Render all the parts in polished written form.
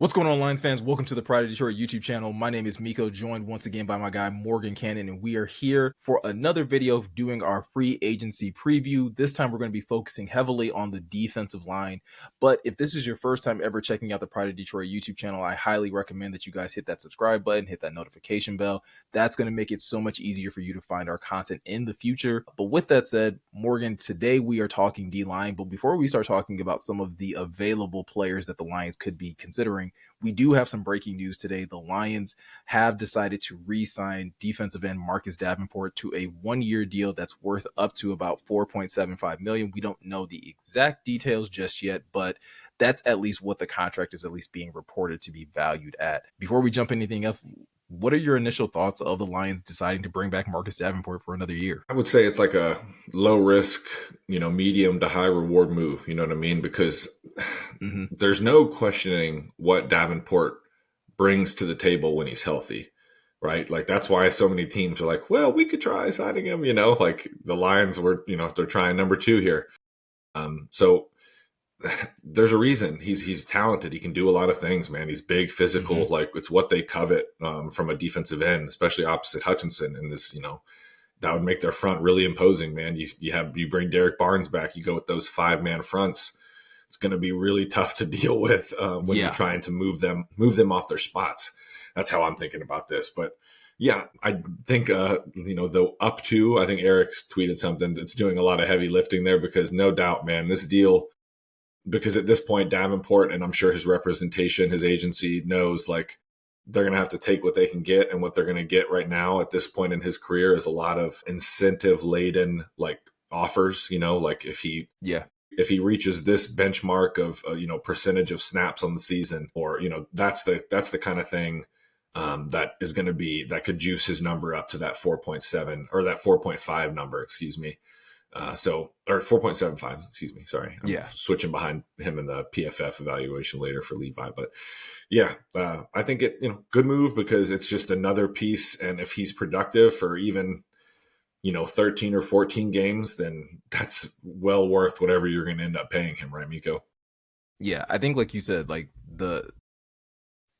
What's going on, Lions fans? Welcome to the Pride of Detroit YouTube channel. My name is Miko, joined once again by my guy Morgan Cannon, and we are here for another video doing our free agency preview. This time we're going to be focusing heavily on the defensive line. But if this is your first time ever checking out the Pride of Detroit YouTube channel, I highly recommend that you guys hit that subscribe button, hit that notification bell. That's going to make it so much easier for you to find our content in the future. But with that said, Morgan, today we are talking D-line. But before we start talking about some of the available players that the Lions could be considering, we do have some breaking news today. The Lions have decided to re-sign defensive end Marcus Davenport to a one-year deal that's worth up to about $4.75 million. We don't know the exact details just yet, but that's at least what the contract is at least being reported to be valued at. Before we jump into anything else, what are your initial thoughts of the Lions deciding to bring back Marcus Davenport for another year? I would say it's like a low risk, medium to high reward move. You know what I mean? Because there's no questioning what Davenport brings to the table when he's healthy, right? Like that's why so many teams are like, well, we could try signing him, like the Lions were, they're trying number 2 here. So there's a reason he's talented. He can do a lot of things, man. He's big, physical. Like it's what they covet from a defensive end, especially opposite Hutchinson. And this, that would make their front really imposing, man. You bring Derek Barnes back, you go with those 5-man fronts. It's going to be really tough to deal with when you're trying to move them off their spots. That's how I'm thinking about this. But yeah, I think though up to, I think Eric's tweeted something that's doing a lot of heavy lifting there, because no doubt, man, this deal. Because at this point, Davenport, and I'm sure his representation, his agency knows, like, they're going to have to take what they can get. And what they're going to get right now at this point in his career is a lot of incentive-laden, like, offers, like if he reaches this benchmark of, percentage of snaps on the season, or, that's the kind of thing that is going to be, that could juice his number up to that 4.7 or that 4.5 number, excuse me. Or 4.75, excuse me. Sorry. I'm switching behind him in the PFF evaluation later for Levi. But yeah, I think good move, because it's just another piece. And if he's productive for even, 13 or 14 games, then that's well worth whatever you're going to end up paying him. Right, Miko? Yeah. I think, like you said, like the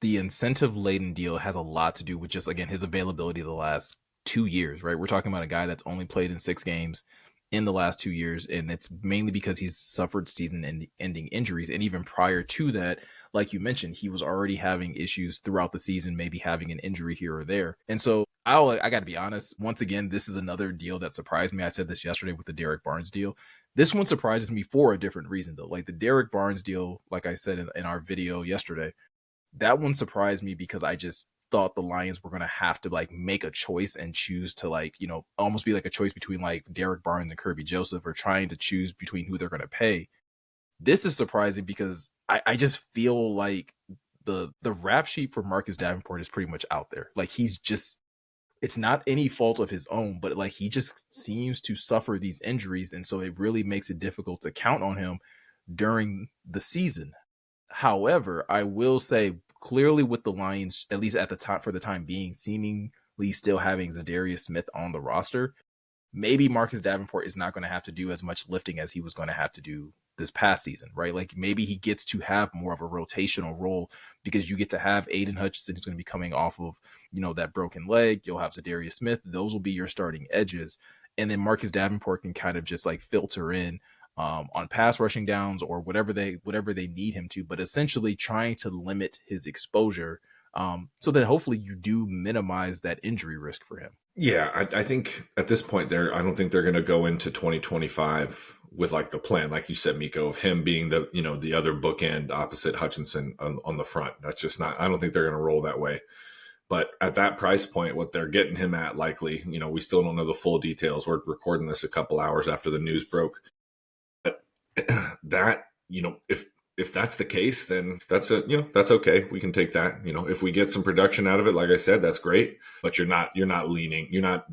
incentive laden deal has a lot to do with just, again, his availability the last 2 years, right? We're talking about a guy that's only played in 6 games in the last 2 years, and it's mainly because he's suffered season-ending injuries. And even prior to that, like you mentioned, he was already having issues throughout the season, maybe having an injury here or there. And so I got to be honest, once again, this is another deal that surprised me. I said this yesterday with the Derek Barnes deal. This one surprises me for a different reason, though. Like the Derek Barnes deal, like I said in our video yesterday, that one surprised me because I just thought the Lions were going to have to like make a choice and choose to almost be like a choice between like Derek Barnes and Kirby Joseph, or trying to choose between who they're going to pay. This is surprising because I just feel like the rap sheet for Marcus Davenport is pretty much out there. Like it's not any fault of his own, but like he just seems to suffer these injuries. And so it really makes it difficult to count on him during the season. However, I will say, clearly with the Lions, at least at the time, for the time being, seemingly still having Zadarius Smith on the roster, maybe Marcus Davenport is not going to have to do as much lifting as he was going to have to do this past season, right? Like maybe he gets to have more of a rotational role, because you get to have Aiden Hutchinson, who's going to be coming off of, that broken leg. You'll have Zadarius Smith. Those will be your starting edges. And then Marcus Davenport can kind of just like filter in on pass rushing downs or whatever they need him to, but essentially trying to limit his exposure so that hopefully you do minimize that injury risk for him. Yeah, I think at this point I don't think they're going to go into 2025 with like the plan, like you said, Miko, of him being the, the other bookend opposite Hutchinson on the front. That's just not, I don't think they're going to roll that way. But at that price point, what they're getting him at, likely, we still don't know the full details. We're recording this a couple hours after the news broke. That, if that's the case, then that's okay. We can take that. If we get some production out of it, like I said, that's great. But you're not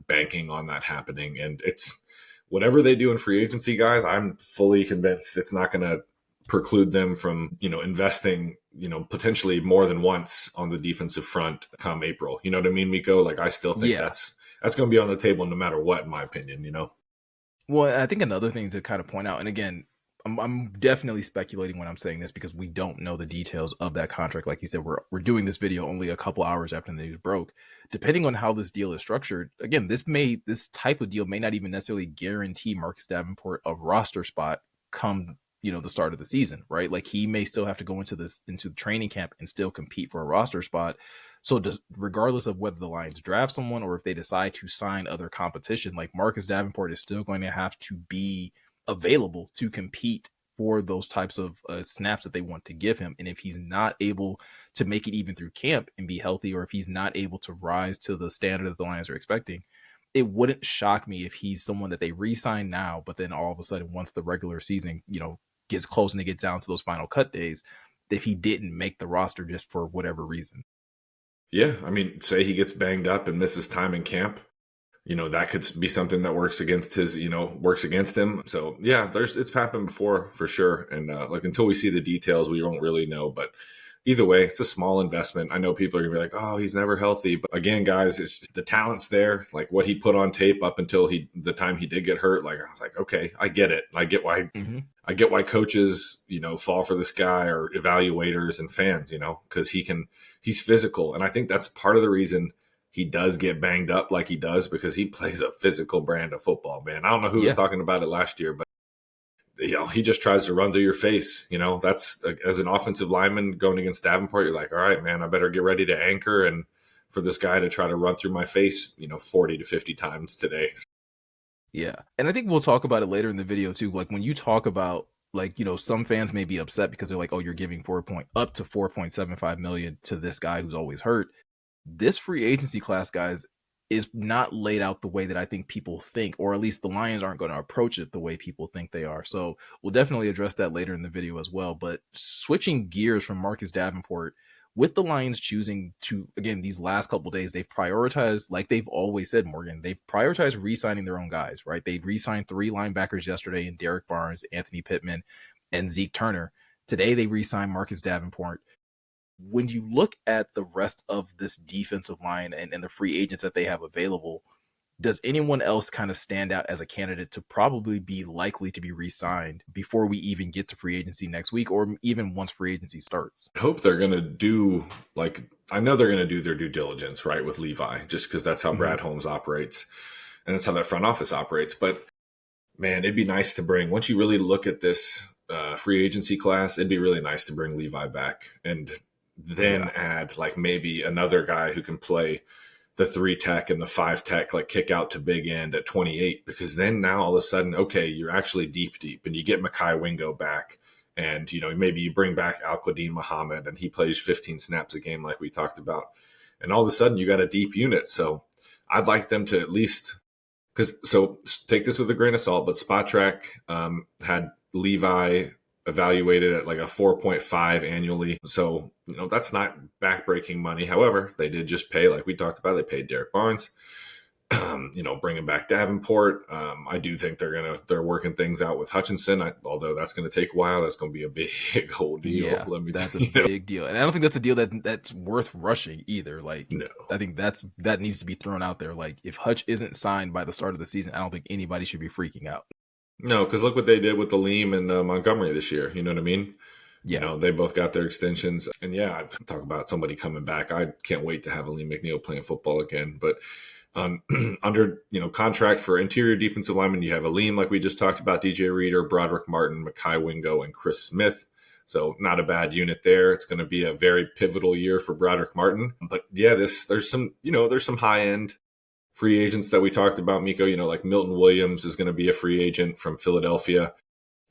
banking on that happening. And it's whatever they do in free agency, guys, I'm fully convinced it's not going to preclude them from, investing, potentially more than once on the defensive front come April. You know what I mean, Miko? Like I still think that's going to be on the table no matter what, in my opinion, Well, I think another thing to kind of point out, and again, I'm definitely speculating when I'm saying this because we don't know the details of that contract. Like you said, we're doing this video only a couple hours after the news broke. Depending on how this deal is structured, again, this type of deal may not even necessarily guarantee Marcus Davenport a roster spot come the start of the season, right? Like he may still have to go into training camp and still compete for a roster spot. So regardless of whether the Lions draft someone or if they decide to sign other competition, like Marcus Davenport is still going to have to be available to compete for those types of snaps that they want to give him. And if he's not able to make it even through camp and be healthy, or if he's not able to rise to the standard that the Lions are expecting, it wouldn't shock me if he's someone that they re-sign now, but then all of a sudden, once the regular season, gets close and they get down to those final cut days, if he didn't make the roster just for whatever reason. Yeah, I mean, say he gets banged up and misses time in camp, that could be something that works against him. So yeah, it's happened before for sure. And like until we see the details, we won't really know. But either way, it's a small investment. I know people are gonna be like, "Oh, he's never healthy," but again, guys, it's the talent's there. Like what he put on tape up until the time he did get hurt. Like I was like, okay, I get it. I get why. Mm-hmm. I get why coaches, fall for this guy or evaluators and fans, because he's physical. And I think that's part of the reason he does get banged up like he does because he plays a physical brand of football, man. I don't know who was Yeah. talking about it last year, but he just tries to run through your face. That's as an offensive lineman going against Davenport, you're like, all right, man, I better get ready to anchor and for this guy to try to run through my face, 40 to 50 times today. Yeah. And I think we'll talk about it later in the video too. Like when you talk about some fans may be upset because they're like, oh, you're giving up to 4.75 million to this guy who's always hurt. This free agency class, guys, is not laid out the way that I think people think, or at least the Lions aren't going to approach it the way people think they are. So we'll definitely address that later in the video as well. But switching gears from Marcus Davenport, with the Lions choosing to, again, these last couple days, they've prioritized, like they've always said, Morgan, they've prioritized re-signing their own guys, right? They re-signed 3 linebackers yesterday in Derek Barnes, Anthony Pittman, and Zeke Turner. Today they re-signed Marcus Davenport. When you look at the rest of this defensive line and the free agents that they have available, does anyone else kind of stand out as a candidate to probably be likely to be re-signed before we even get to free agency next week, or even once free agency starts? I hope they're going to do I know they're going to do their due diligence, right, with Levi, just because that's how Brad Holmes operates and that's how that front office operates. But man, it'd be nice to bring, once you really look at this free agency class, it'd be really nice to bring Levi back and then add maybe another guy who can play the 3 tech and the 5 tech, kick out to big end at 28, because then now all of a sudden, okay, you're actually deep, and you get Mekhi Wingo back. And, maybe you bring back Al-Quadin Muhammad and he plays 15 snaps a game like we talked about. And all of a sudden you got a deep unit. So I'd like them to at least, so take this with a grain of salt, but Spot Track had Levi evaluated at a 4.5 annually. So, that's not backbreaking money. However, they did just pay, like we talked about, they paid Derek Barnes, bringing back Davenport. I do think they're working things out with Hutchinson, although that's going to take a while. That's going to be a big old deal. Yeah, that's a big deal. And I don't think that's a deal that's worth rushing either. No. I think that needs to be thrown out there. If Hutch isn't signed by the start of the season, I don't think anybody should be freaking out. No, because look what they did with the Liam and Montgomery this year. You know what I mean? Yeah. They both got their extensions. And yeah, talk about somebody coming back. I can't wait to have Liam McNeil playing football again. But under contract for interior defensive linemen, you have Aleem, like we just talked about, DJ Reader, Broderick Martin, Mekhi Wingo, and Chris Smith. So not a bad unit there. It's going to be a very pivotal year for Broderick Martin. But yeah, there's some high end free agents that we talked about, Miko. Like Milton Williams is going to be a free agent from Philadelphia,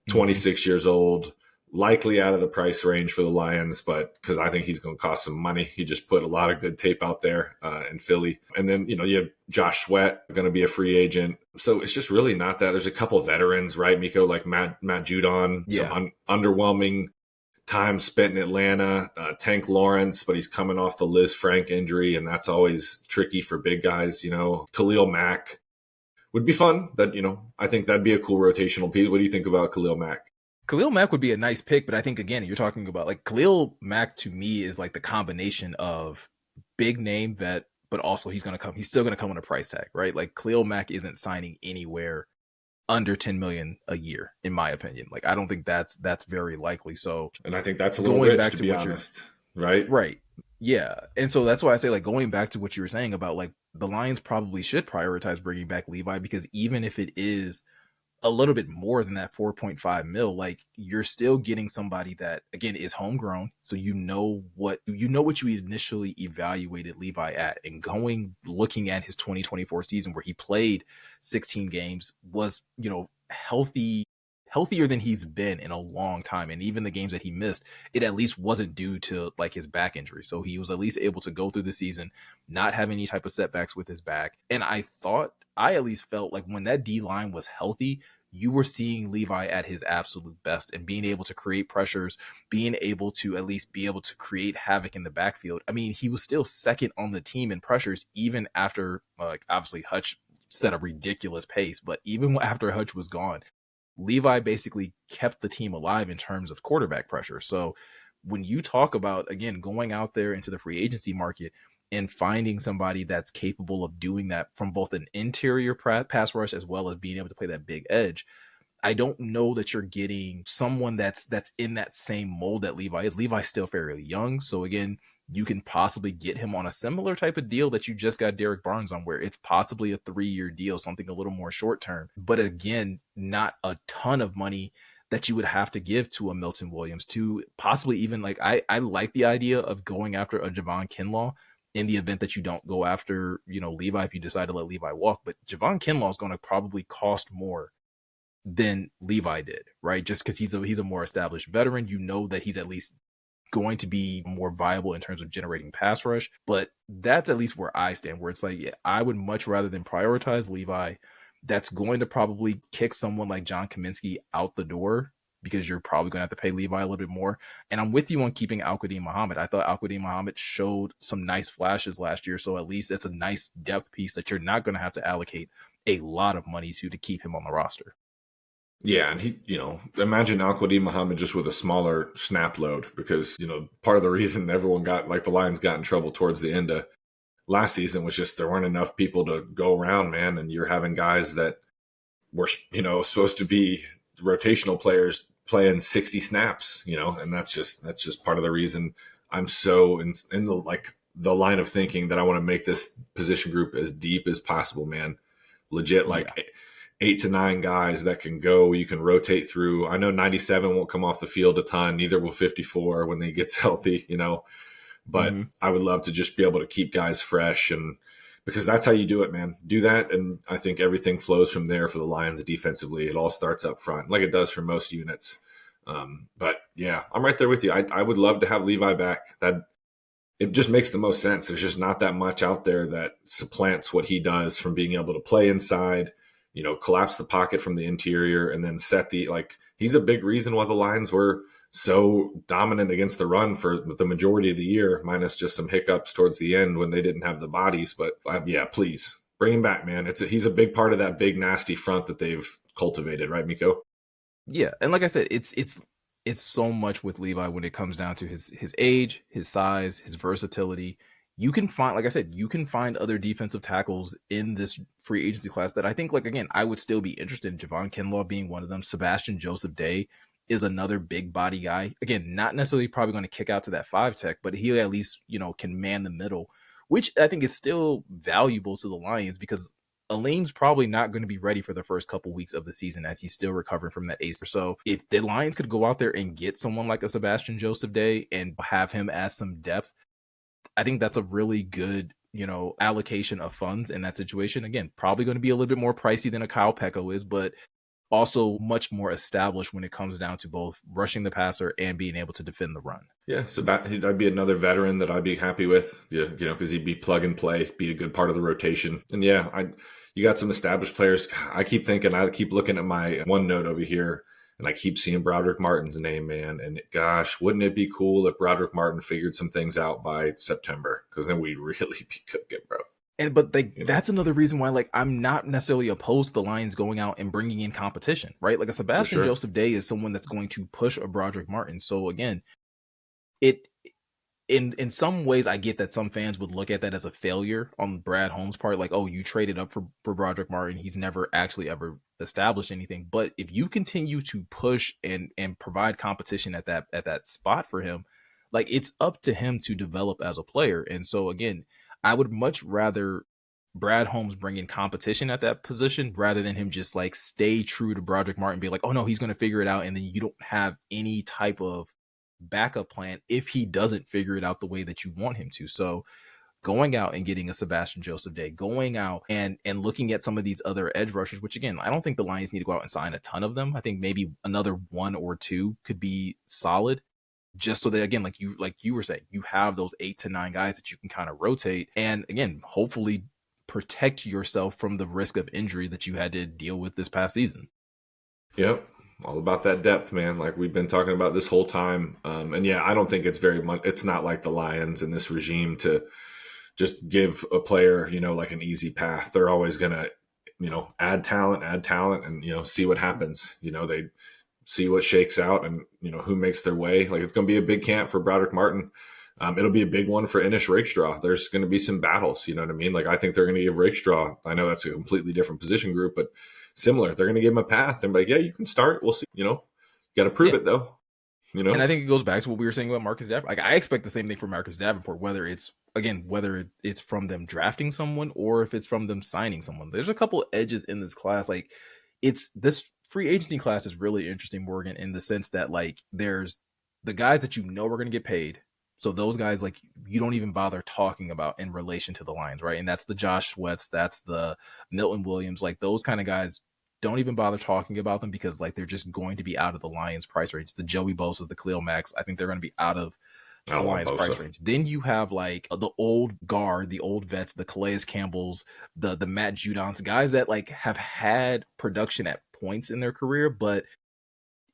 26 years old. Likely out of the price range for the Lions, but because I think he's going to cost some money. He just put a lot of good tape out there in Philly. And then, you have Josh Sweat going to be a free agent. So it's just really not that. There's a couple of veterans, right, Miko, like Matt Judon, some underwhelming time spent in Atlanta, Tank Lawrence, but he's coming off the Liz Frank injury, and that's always tricky for big guys. Khalil Mack would be fun. That, I think that'd be a cool rotational piece. What do you think about Khalil Mack? Khalil Mack would be a nice pick, but I think, again, you're talking about Khalil Mack to me is the combination of big name vet, but also he's still going to come with a price tag, right? Khalil Mack isn't signing anywhere under 10 million a year, in my opinion. Like, I don't think that's very likely. So And I think that's a little going rich, back to to be what you're honest. Right? right. Yeah. And so that's why I say, like, going back to what you were saying about, like, the Lions probably should prioritize bringing back Levi, because even if it is a little bit more than that 4.5 mil, like, you're still getting somebody that, again, is homegrown. So what you initially evaluated Levi at, and looking at his 2024 season where he played 16 games, was, healthier than he's been in a long time. And even the games that he missed, it at least wasn't due to, like, his back injury. So he was at least able to go through the season, not have any type of setbacks with his back. And I at least felt like when that D line was healthy, you were seeing Levi at his absolute best, and being able to create pressures, being able to at least be able to create havoc in the backfield. I mean, he was still second on the team in pressures, even after, like, obviously Hutch set a ridiculous pace, but even after Hutch was gone, Levi basically kept the team alive in terms of quarterback pressure. So when you talk about, again, going out there into the free agency market and finding somebody that's capable of doing that from both an interior pass rush as well as being able to play that big edge, I don't know that you're getting someone that's in that same mold that Levi is. Levi's still fairly young, so again, you can possibly get him on a similar type of deal that you just got Derek Barnes on, where it's possibly a 3-year deal, something a little more short term. But again, not a ton of money that you would have to give to a Milton Williams, to possibly even, like, I like the idea of going after a Javon Kinlaw in the event that you don't go after, Levi, if you decide to let Levi walk. But Javon Kinlaw is going to probably cost more than Levi did, right? Just because he's a more established veteran, that he's at least going to be more viable in terms of generating pass rush. But that's at least where I stand, where it's like, yeah, I would much rather than prioritize Levi, that's going to probably kick someone like John Kaminsky out the door, because you're probably going to have to pay Levi a little bit more. And I'm with you on keeping Al-Qadim Muhammad. I thought Al-Qadim Muhammad showed some nice flashes last year, so at least it's a nice depth piece that you're not going to have to allocate a lot of money to keep him on the roster. Yeah, and imagine Al-Qadim Muhammad just with a smaller snap load, because, part of the reason everyone got, like, the Lions got in trouble towards the end of last season was just there weren't enough people to go around, man. And you're having guys that were, supposed to be rotational players playing 60 snaps, and that's just part of the reason I'm so in the, like, the line of thinking that I want to make this position group as deep as possible, man. Legit, Yeah. like 8 to 9 guys that can go, you can rotate through. I know 97 won't come off the field a ton, neither will 54 when he gets healthy, but Mm-hmm. I would love to just be able to keep guys fresh, and because that's how you do it, man. Do that, and I think everything flows from there for the Lions defensively. It all starts up front, like it does for most units. But yeah, I'm right there with you. I would love to have Levi back. That it just makes the most sense. There's just not that much out there that supplants what he does, from being able to play inside, collapse the pocket from the interior, and then he's a big reason why the Lions were so dominant against the run for the majority of the year, minus just some hiccups towards the end when they didn't have the bodies. But yeah, please bring him back, man. He's a big part of that big nasty front that they've cultivated, right, Miko? Yeah, and like I said, it's so much with Levi when it comes down to his age, his size, his versatility. You can find, like I said, you can find other defensive tackles in this free agency class that I think, like, again, I would still be interested in. Javon Kinlaw being one of them. Sebastian Joseph Day is another big body guy. Again, not necessarily probably going to kick out to that 5 tech, but he at least, can man the middle, which I think is still valuable to the Lions, because Aleem's probably not going to be ready for the first couple weeks of the season, as he's still recovering from that ACL. So if the Lions could go out there and get someone like a Sebastian Joseph Day and have him as some depth, I think that's a really good, allocation of funds in that situation. Again, probably going to be a little bit more pricey than a Kyle Pecco is, but also much more established when it comes down to both rushing the passer and being able to defend the run. Yeah, so that'd be another veteran that I'd be happy with. Yeah, because he'd be plug and play, be a good part of the rotation. And yeah, you got some established players. I keep looking at my OneNote over here, and I keep seeing Broderick Martin's name, man. And gosh, wouldn't it be cool if Broderick Martin figured some things out by September? Because then we'd really be cooking, bro. But that's another reason why, like, I'm not necessarily opposed to the Lions going out and bringing in competition, right? Like, a For Sebastian sure. Joseph Day is someone that's going to push a Broderick Martin. So again, it in some ways, I get that some fans would look at that as a failure on Brad Holmes' part, like, oh, you traded up for Broderick Martin. He's never actually ever established anything. But if you continue to push and provide competition at that spot for him, like, it's up to him to develop as a player. And so again, I would much rather Brad Holmes bring in competition at that position rather than him just like stay true to Broderick Martin, be like, oh no, he's going to figure it out, and then you don't have any type of backup plan if he doesn't figure it out the way that you want him to. So going out and getting a Sebastian Joseph Day, going out and looking at some of these other edge rushers, which again, I don't think the Lions need to go out and sign a ton of them. I think maybe another one or two could be solid. Just so that again, like you were saying, you have those 8 to 9 guys that you can kind of rotate, and again, hopefully protect yourself from the risk of injury that you had to deal with this past season. Yep. All about that depth, man. Like we've been talking about this whole time. And yeah, I don't think it's very much, it's not like the Lions in this regime to just give a player, like an easy path. They're always going to, add talent and, see what happens. They see what shakes out and, who makes their way. Like it's going to be a big camp for Broderick Martin. It'll be a big one for Inish Rakestraw. There's going to be some battles. You know what I mean? Like I think they're going to give Rakestraw, I know that's a completely different position group, but similar. They're going to give him a path and be like, yeah, you can start. We'll see. You got to prove it though. And I think it goes back to what we were saying about Marcus Davenport. Like I expect the same thing for Marcus Davenport, whether it's from them drafting someone or if it's from them signing someone. There's a couple edges in this class. Like it's this free agency class is really interesting, Morgan, in the sense that like there's the guys that are going to get paid. So those guys, like, you don't even bother talking about in relation to the Lions, right? And that's the Josh Sweats, that's the Milton Williams, like those kind of guys. Don't even bother talking about them because like they're just going to be out of the Lions price range. The Joey Bosa's, the Khalil Macks, I think they're going to be out of the Lions price range. Then you have like the old guard, the old vets, the Calais Campbells, the Matt Judons, guys that like have had production at points in their career, but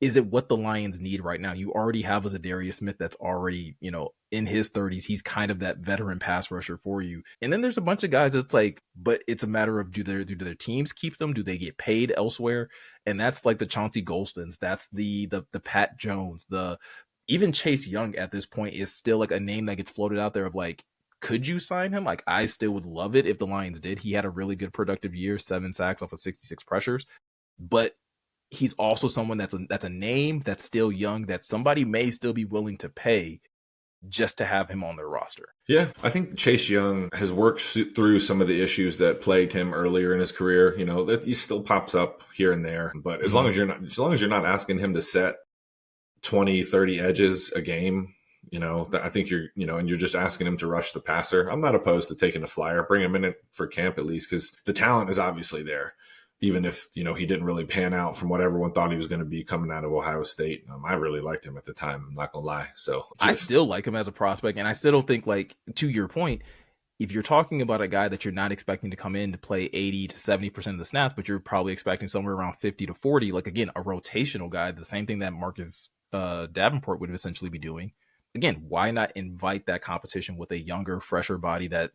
is it what the Lions need right now? You already have a Zadarius Smith that's already, in his 30s. He's kind of that veteran pass rusher for you. And then there's a bunch of guys that's like, but it's a matter of do their teams keep them? Do they get paid elsewhere? And that's like the Chauncey Golstons. That's the Pat Jones. Even Chase Young at this point is still like a name that gets floated out there of like, could you sign him? Like, I still would love it if the Lions did. He had a really good productive year, 7 sacks off of 66 pressures. But he's also someone that's a name that's still young that somebody may still be willing to pay just to have him on their roster. Yeah, I think Chase Young has worked through some of the issues that plagued him earlier in his career. That he still pops up here and there, but as long as you're not asking him to set 20, 30 edges a game, I think and you're just asking him to rush the passer. I'm not opposed to taking a flyer, bring him in for camp at least, because the talent is obviously there. Even if, he didn't really pan out from what everyone thought he was going to be coming out of Ohio State. I really liked him at the time. I'm not going to lie. So I still like him as a prospect. And I still don't think, like, to your point, if you're talking about a guy that you're not expecting to come in to play 80 to 70% of the snaps, but you're probably expecting somewhere around 50 to 40, like, again, a rotational guy, the same thing that Marcus Davenport would essentially be doing. Again, why not invite that competition with a younger, fresher body that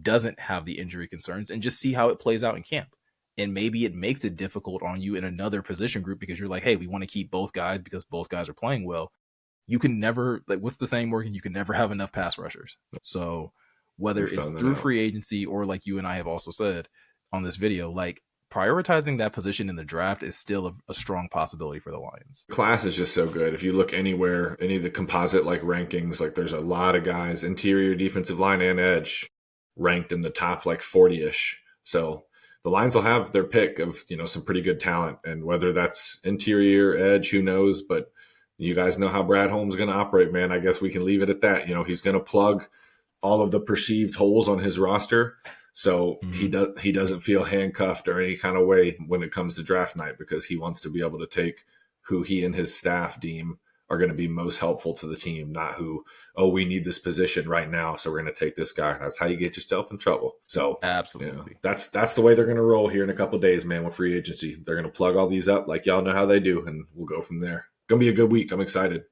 doesn't have the injury concerns and just see how it plays out in camp? And maybe it makes it difficult on you in another position group because you're like, hey, we want to keep both guys because both guys are playing well. You can never, like, what's the saying, Morgan? You can never have enough pass rushers. So whether it's through free agency or like you and I have also said on this video, like prioritizing that position in the draft is still a strong possibility for the Lions. Class is just so good. If you look anywhere, any of the composite like rankings, like there's a lot of guys, interior, defensive line, and edge, ranked in the top like 40-ish. So the Lions will have their pick of, some pretty good talent, and whether that's interior, edge, who knows, but you guys know how Brad Holmes is going to operate, man. I guess we can leave it at that. He's going to plug all of the perceived holes on his roster. So he doesn't feel handcuffed or any kind of way when it comes to draft night, because he wants to be able to take who he and his staff deem are going to be most helpful to the team, not who, we need this position right now, so we're going to take this guy. That's how you get yourself in trouble. So absolutely, that's the way they're going to roll here in a couple of days, man, with free agency. They're going to plug all these up like y'all know how they do, and we'll go from there. Going to be a good week. I'm excited.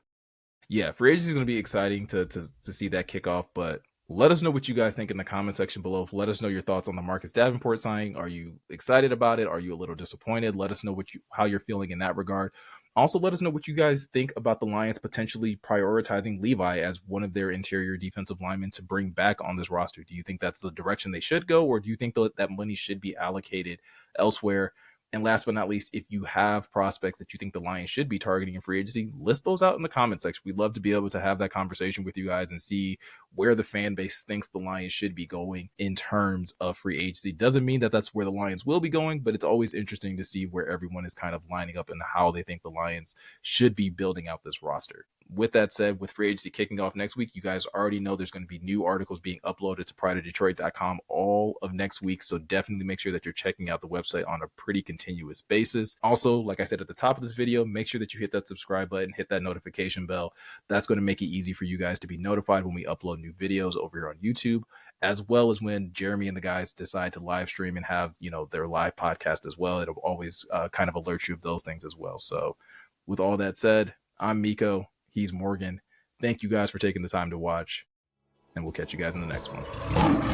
Yeah, free agency is going to be exciting to see that kickoff, but let us know what you guys think in the comment section below. Let us know your thoughts on the Marcus Davenport signing. Are you excited about it? Are you a little disappointed? Let us know how you're feeling in that regard. Also, let us know what you guys think about the Lions potentially prioritizing Levi as one of their interior defensive linemen to bring back on this roster. Do you think that's the direction they should go, or do you think that money should be allocated elsewhere? And last but not least, if you have prospects that you think the Lions should be targeting in free agency, list those out in the comment section. We'd love to be able to have that conversation with you guys and see where the fan base thinks the Lions should be going in terms of free agency. Doesn't mean that that's where the Lions will be going, but it's always interesting to see where everyone is kind of lining up and how they think the Lions should be building out this roster. With that said, with free agency kicking off next week, you guys already know there's going to be new articles being uploaded to prideofdetroit.com all of next week. So definitely make sure that you're checking out the website on a pretty continuous basis. Also, like I said at the top of this video, make sure that you hit that subscribe button, hit that notification bell. That's going to make it easy for you guys to be notified when we upload new videos over here on YouTube, as well as when Jeremy and the guys decide to live stream and have, their live podcast as well. It'll always kind of alert you of those things as well. So with all that said, I'm Miko. He's Morgan. Thank you guys for taking the time to watch, and we'll catch you guys in the next one.